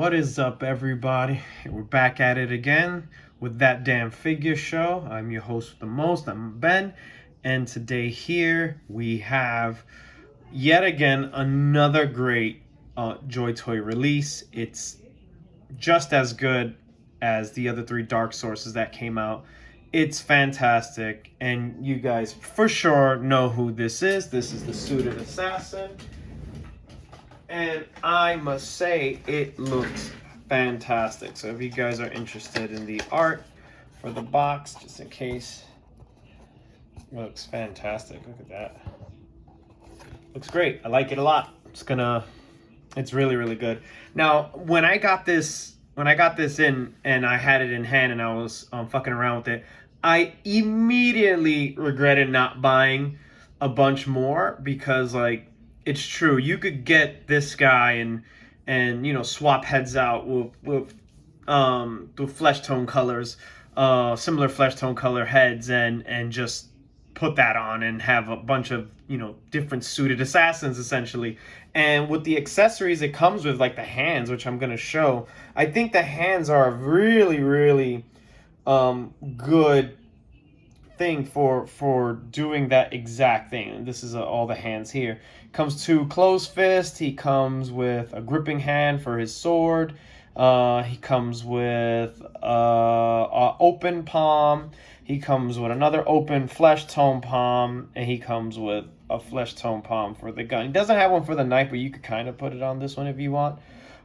What is up, everybody? We're back at it again with That Damn Figure Show. I'm your host with the most, I'm Ben, and today here we have yet again another great JoyToy release. It's just as good as the other three Dark Sources that came out. It's fantastic, and you guys for sure know who this is. This is the Suited Assassin. And I must say, it looks fantastic. So if you guys are interested in the art for the box, just in case, it looks fantastic. Look at that. Looks great. I like it a lot. It's really, really good. Now, when I got this in and I had it in hand and I was fucking around with it, I immediately regretted not buying a bunch more because, like, it's true. You could get this guy and swap heads out with flesh tone colors, similar flesh tone color heads, and just put that on and have a bunch of different suited assassins essentially. And with the accessories it comes with, like the hands, which I'm gonna show, I think the hands are a really, really good thing for doing that exact thing. And this is all the hands here. Comes to closed fist. He comes with a gripping hand for his sword. He comes with a open palm. He comes with another open flesh tone palm, and he comes with a flesh tone palm for the gun. He doesn't have one for the knife, but you could kind of put it on this one if you want.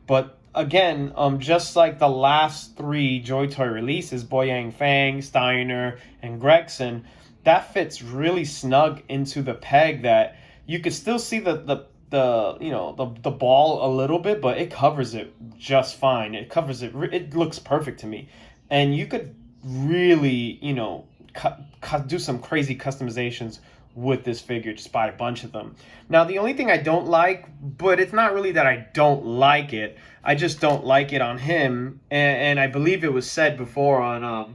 But again, just like the last three JoyToy releases, Boyang Fang, Steiner, and Gregson, that fits really snug into the peg that you could still see the ball a little bit, but it covers it just fine. It covers it. It looks perfect to me, and you could really do some crazy customizations with this figure. Just buy a bunch of them. Now, the only thing I don't like, but it's not really that I don't like it, I just don't like it on him, and I believe it was said before on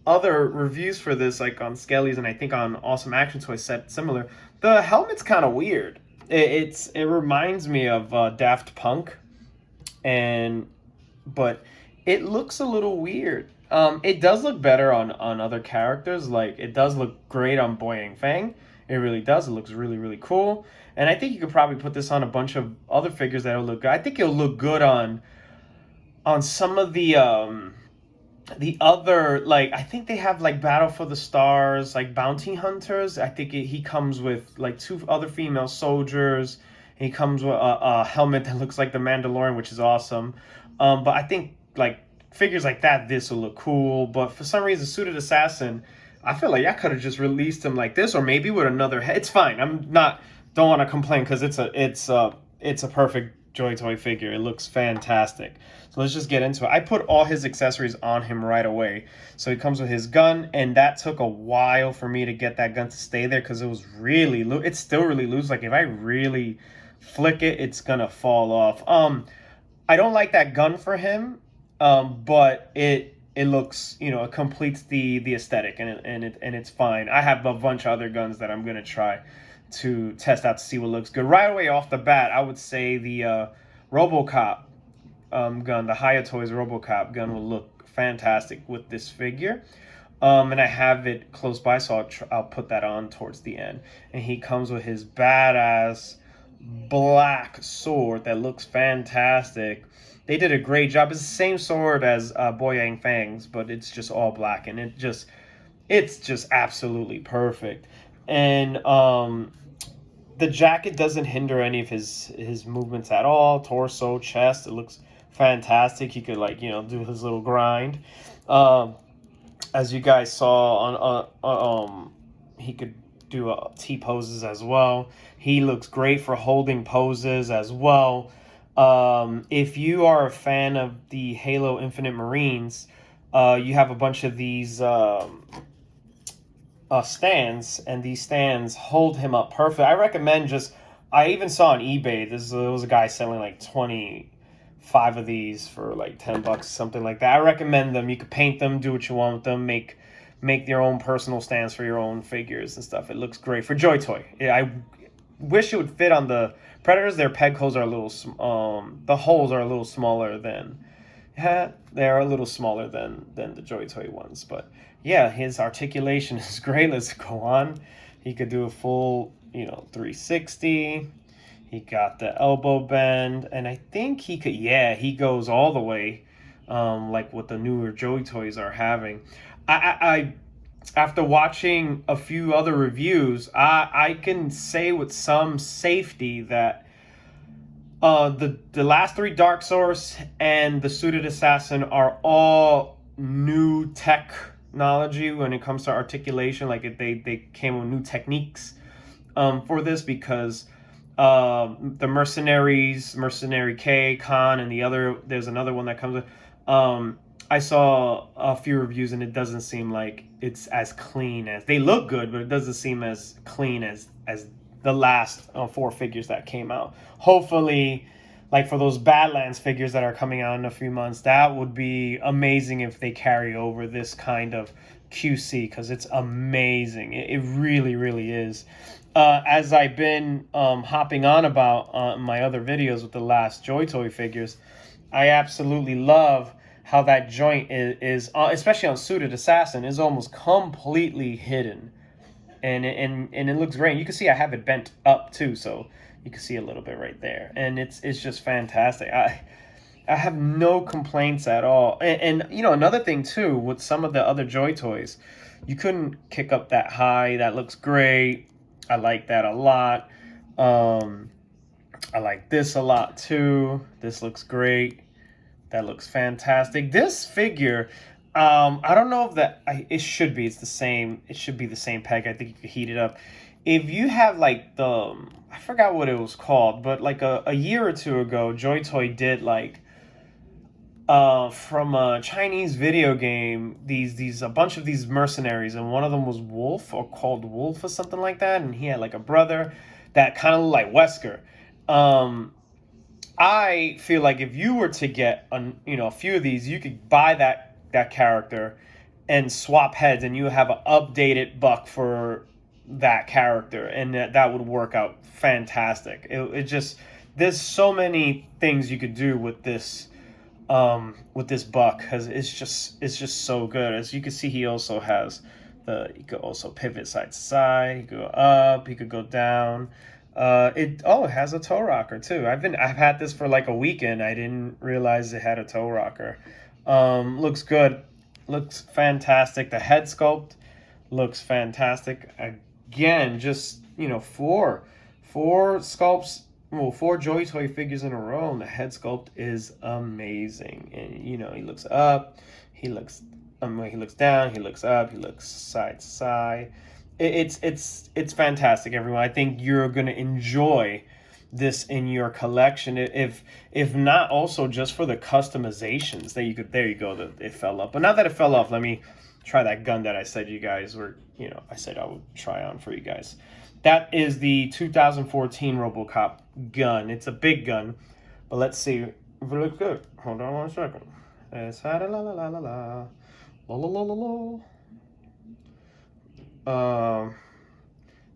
other reviews for this, like on Skelly's, and I think on Awesome Action Toys said similar. The helmet's kind of weird. It reminds me of Daft Punk, but it looks a little weird. It does look better on other characters. Like, it does look great on Boyang Fang. It really does. It looks really, really cool. And I think you could probably put this on a bunch of other figures that'll look good. I think it'll look good on some of the other, like, I think they have like Battle for the Stars, like Bounty Hunters. I think he comes with like two other female soldiers. He comes with a helmet that looks like the Mandalorian, which is awesome. But I think like figures like that, this will look cool. But for some reason, Suited Assassin, I feel like I could have just released him like this, or maybe with another head. It's fine. Don't want to complain because it's a perfect JoyToy figure. It looks fantastic. So let's just get into it. I put all his accessories on him right away. So he comes with his gun, and that took a while for me to get that gun to stay there because it was really loose. It's still really loose. Like, if I really flick it, it's gonna fall off. I don't like that gun for him, but it looks, it completes the aesthetic, and it's fine. I have a bunch of other guns that I'm gonna try to test out to see what looks good. Right away off the bat, I would say the RoboCop gun, the Hayatoys RoboCop gun, will look fantastic with this figure. And I have it close by, so I'll put that on towards the end. And he comes with his badass black sword that looks fantastic. They did a great job. It's the same sword as Boyang Fang's, but it's just all black, and it's just absolutely perfect. And the jacket doesn't hinder any of his movements at all. Torso, chest, it looks fantastic. He could, like, do his little grind. As you guys saw on he could do T poses as well. He looks great for holding poses as well. If you are a fan of the Halo Infinite Marines, you have a bunch of these stands, and these stands hold him up perfect. I recommend I even saw on eBay, there was a guy selling like 25 of these for like $10, something like that. I recommend them. You could paint them, do what you want with them, make your own personal stands for your own figures and stuff. It looks great for JoyToy. I wish it would fit on the Predators. Their peg holes are a little, the holes are a little smaller than, yeah, they're a little smaller than the JoyToy ones. But yeah, his articulation is great. Let's go on. He could do a full, 360. He got the elbow bend, and I think he could, yeah, he goes all the way, like what the newer JoyToys are having. I after watching a few other reviews, I can say with some safety that the last three Dark Source and the Suited Assassin are all new technology when it comes to articulation. Like they came with new techniques for this, because the Mercenary K, Khan, and there's another one that comes with. I saw a few reviews, and it doesn't seem like it's as clean as they look good, but it doesn't seem as clean as the last four figures that came out. Hopefully, like for those Badlands figures that are coming out in a few months, that would be amazing if they carry over this kind of QC, because it's amazing. It really, really is. As I've been hopping on about my other videos with the last JoyToy figures, I absolutely love how that joint is especially on Suited Assassin, is almost completely hidden. And it looks great. You can see I have it bent up too, so you can see a little bit right there. And it's just fantastic. I have no complaints at all. And another thing too, with some of the other JoyToys, you couldn't kick up that high. That looks great. I like that a lot. I like this a lot too. This looks great. That looks fantastic. This figure, I don't know if it should be. It's the same. It should be the same peg. I think you could heat it up. If you have like I forgot what it was called, but like a year or two ago, JoyToy did like from a Chinese video game, a bunch of these mercenaries, and one of them was Wolf, or called Wolf or something like that, and he had like a brother that kind of looked like Wesker. I feel like if you were to get a few of these, you could buy that character and swap heads, and you have an updated buck for that character, and that would work out fantastic. It just, there's so many things you could do with this buck, because it's just so good. As you can see, he also has he could also pivot side to side. He could go up. He could go down. It has a toe rocker too. I've had this for like a weekend. I didn't realize it had a toe rocker. Looks good. Looks fantastic. The head sculpt looks fantastic. Again, just four sculpts. Well, four JoyToy figures in a row, and the head sculpt is amazing. And he looks up, he looks down, he looks up, he looks side to side. It's fantastic, everyone. I think you're gonna enjoy this in your collection. If not, also just for the customizations that you could. There you go. It fell off, but now that it fell off, let me try that gun that I said you guys were. I said I would try on for you guys. That is the 2014 RoboCop gun. It's a big gun, but let's see if it looks good. Hold on 1 second. It's la la la la la la la la la la.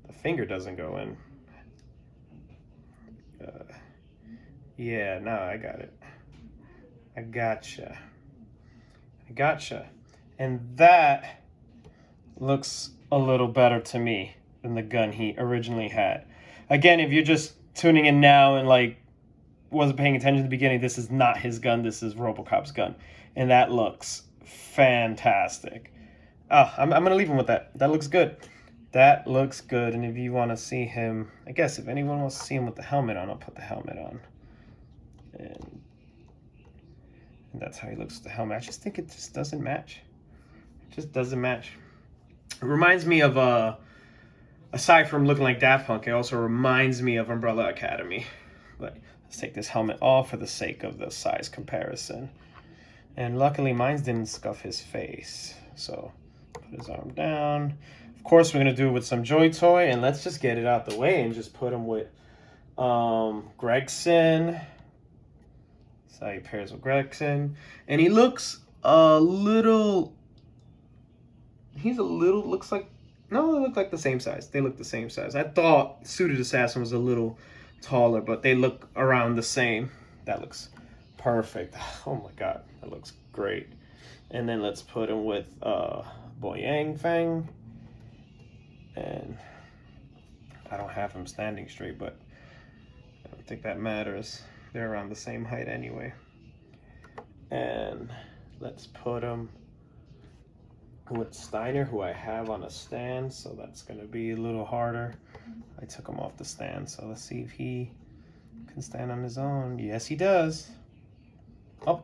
The finger doesn't go in. Yeah, no, I got it. I gotcha. And that looks a little better to me than the gun he originally had. Again, if you're just tuning in now and like wasn't paying attention at the beginning, this is not his gun. This is RoboCop's gun, and that looks fantastic. I'm gonna leave him with that. That looks good. That looks good. And if you want to see him, I guess if anyone wants to see him with the helmet on, I'll put the helmet on. And that's how he looks with the helmet. I just think it just doesn't match. It just doesn't match. It reminds me of aside from looking like Daft Punk, it also reminds me of Umbrella Academy. But let's take this helmet off for the sake of the size comparison. And luckily mine didn't scuff his face. So put his arm down. Of course, we're going to do it with some JoyToy, and let's just get it out the way and just put him with Gregson. That's how he pairs with Gregson. And he looks looks like No, they look like the same size. They look the same size. I thought Suited Assassin was a little taller, but they look around the same. That looks perfect. Oh my god, that looks great. And then let's put him with Boyang Fang. And I don't have him standing straight, but I don't think that matters. They're around the same height anyway. And let's put him with Steiner, who I have on a stand, so that's going to be a little harder. I took him off the stand, so let's see if he can stand on his own. Yes, he does. Oh.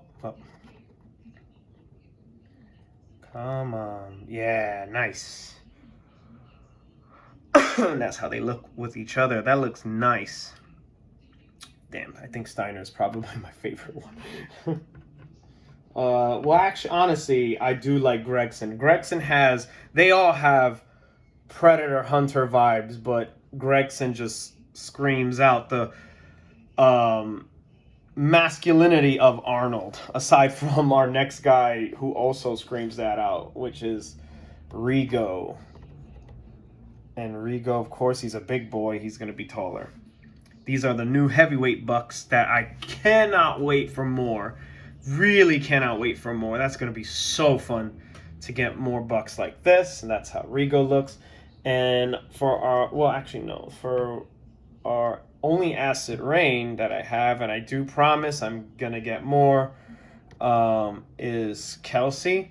Come on. Yeah, nice. That's how they look with each other. That looks nice. Damn, I think Steiner is probably my favorite one. Well, actually, honestly, I do like Gregson. Gregson has, they all have Predator Hunter vibes, but Gregson just screams out the masculinity of Arnold, aside from our next guy who also screams that out, which is Rigo. And Rigo, of course, he's a big boy. He's going to be taller. These are the new heavyweight bucks that I cannot wait for more. Really cannot wait for more. That's going to be so fun to get more bucks like this. And that's how Rigo looks. And for our, well, actually, no. For our only Acid Rain that I have, and I do promise I'm going to get more, is Kelsey.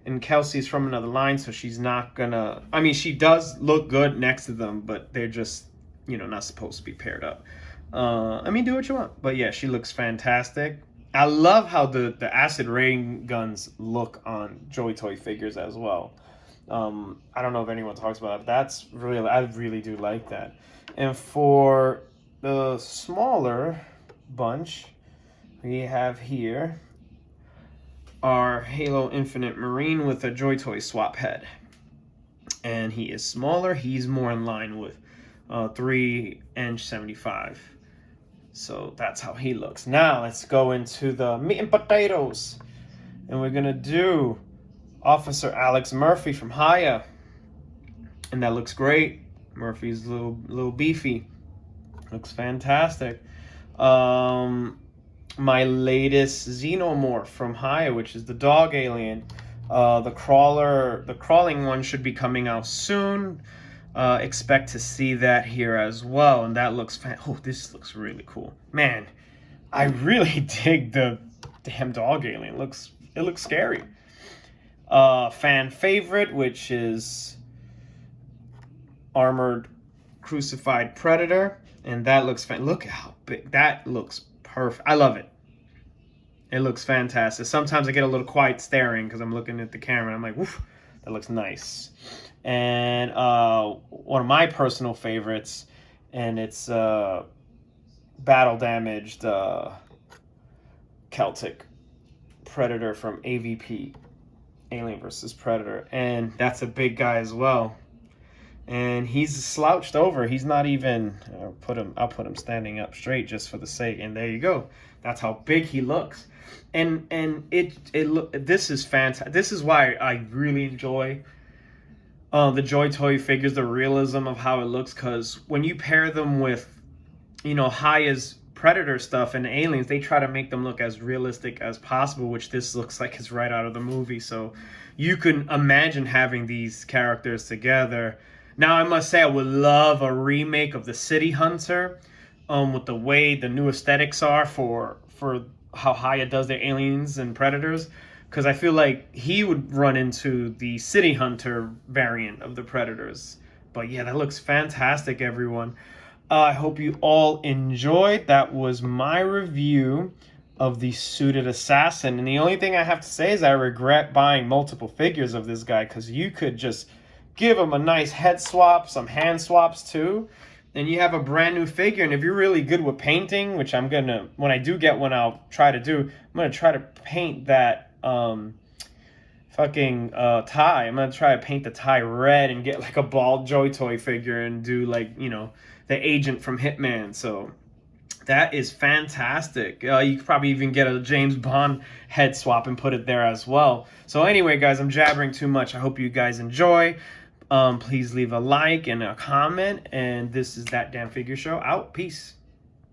And Kelsey's from another line, so she's not going to, I mean, she does look good next to them, but they're just, you know, not supposed to be paired up. I mean, do what you want. But yeah, she looks fantastic. I love how the acid rain guns look on JoyToy figures as well. I don't know if anyone talks about it. That's really, I really do like that. And for the smaller bunch, we have here our Halo Infinite Marine with a JoyToy swap head. And he is smaller. He's more in line with 3-inch 75. So that's how he looks. Now let's go into the meat and potatoes. And we're going to do Officer Alex Murphy from Haya. And that looks great. Murphy's a little beefy. Looks fantastic. My latest Xenomorph from Haya, which is the dog alien. The crawling one should be coming out soon. Expect to see that here as well, and that looks oh, this looks really cool, man. I really dig the damn dog alien. It looks scary. Fan favorite, which is Armored Crucified Predator, and that looks look at how big that looks. Perfect. I love it. It looks fantastic. Sometimes I get a little quiet staring because I'm looking at the camera. I'm like, woof, that looks nice. And one of my personal favorites, and it's battle damaged Celtic Predator from AVP, Alien vs. Predator, and that's a big guy as well. And he's slouched over. He's not even. I'll put him standing up straight just for the sake. And there you go. That's how big he looks. And this is fantastic. This is why I really enjoy the JoyToy figures, the realism of how it looks. Because when you pair them with, you know, Haya's Predator stuff and Aliens, they try to make them look as realistic as possible, which this looks like it's right out of the movie. So you can imagine having these characters together. Now, I must say, I would love a remake of the City Hunter, with the way the new aesthetics are for how Haya does their aliens and predators, because I feel like he would run into the City Hunter variant of the Predators. But yeah, that looks fantastic, everyone. I hope you all enjoyed. That was my review of the Suited Assassin, and the only thing I have to say is I regret buying multiple figures of this guy, because you could just give him a nice head swap, some hand swaps too, and you have a brand new figure. And if you're really good with painting, which I'm gonna, when I do get one, I'll try to do. I'm gonna try to paint that tie. I'm gonna try to paint the tie red and get like a bald JoyToy figure and do, like, you know, the agent from Hitman. So that is fantastic. You could probably even get a James Bond head swap and put it there as well. So anyway, guys, I'm jabbering too much. I hope you guys enjoy. Please leave a like and a comment. And this is That Damn Figure Show out. Peace.